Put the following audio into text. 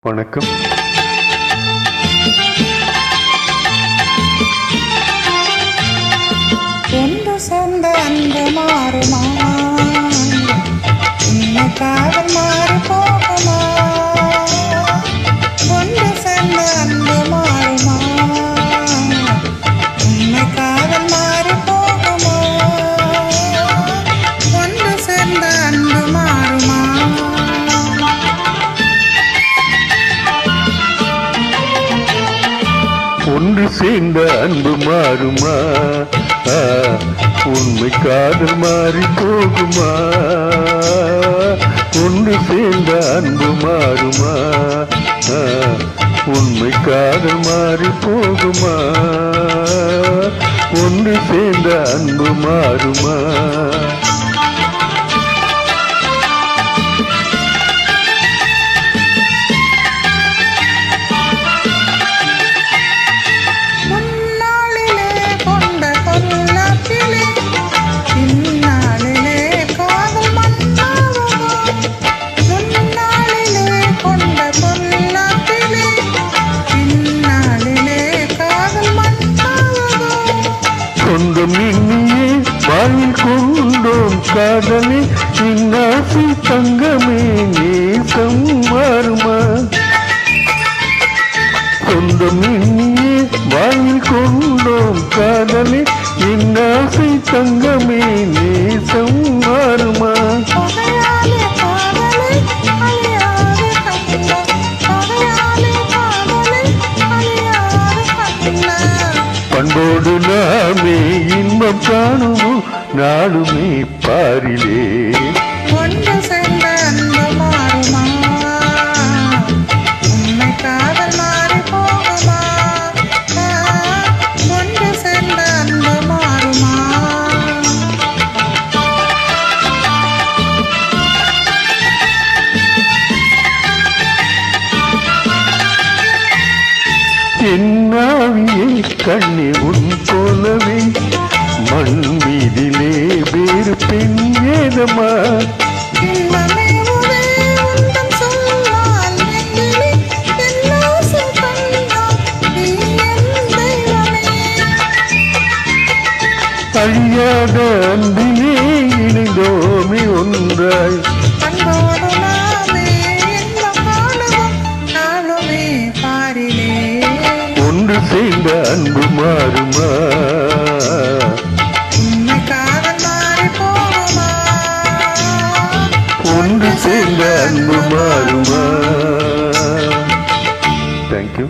வணக்கம். ஒன்று சேர்ந்த அன்பு மாறுமா? உன்னை காதல் மாறி போகுமா? ஒன்று சேர்ந்த அன்பு மாறுமா? உன்னை காதல் மாறி போகுமா? ஒன்று சேர்ந்த அன்பு மாறுமா? ஒன்று சேர்ந்த அன்பு மாறுமா? உண்மை காதல் மாறி போகுமா? ஒன்று சேர்ந்த அன்பு மாறுமா? உண்மை காதல் மாறி போகுமா? ஒன்று சேர்ந்த அன்பு மாறுமா? சொந்தம் எண்ணியே வாயில் கொண்டோம் காதலே இன்னாசி தங்கமே நேசம் மாறுமா? சொந்தம் எண்ணியே வாயில் கொண்டோம் காதலே இன்னாசி தங்கமே நேசம் மாறுமா? பண்போடு நாமே இன்பம் காணுவோம் நாடுமே பாரிலே. ஒன்று சேர்ந்த அன்பு மாறுமா? உன்னை காதல் மாறி போகுமா? ஒன்று சேர்ந்த அன்பு மாறுமா? என்னாவியை கண்ணி உன் போலவே மண் மீதிலே வேறு பெண் ஏதமா? அழியாத அன்பிலே இணைந்தோமே ஒன்றாய் ஒன்று சேர்ந்த அன்பு மாறுமா? உன்னை காதல் மாறி போகுமா? ஒன்று சேர்ந்த அன்பு மாறுமா? தேங்க்யூ.